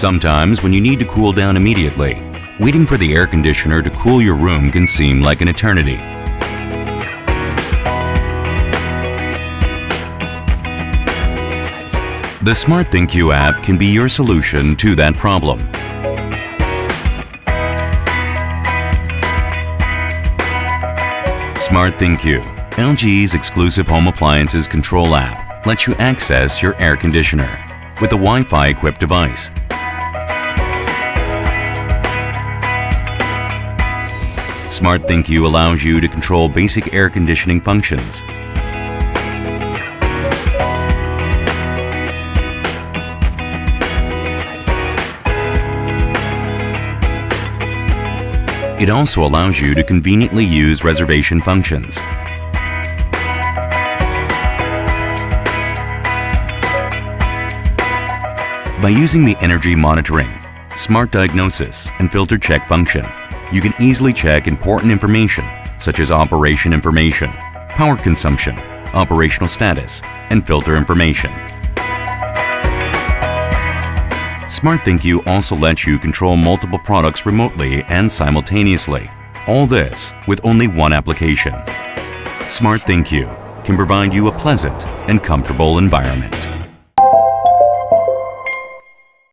Sometimes, when you need to cool down immediately, waiting for the air conditioner to cool your room can seem like an eternity. The SmartThinQ app can be your solution to that problem. SmartThinQ, LG's exclusive home appliances control app, lets you access your air conditioner with a Wi-Fi equipped device. SmartThinQ allows you to control basic air conditioning functions. It also allows you to conveniently use reservation functions. By using the energy monitoring, smart diagnosis, and filter check function, you can easily check important information such as operation information, power consumption, operational status, and filter information. SmartThinQ also lets you control multiple products remotely and simultaneously. All this with only one application. SmartThinQ can provide you a pleasant and comfortable environment.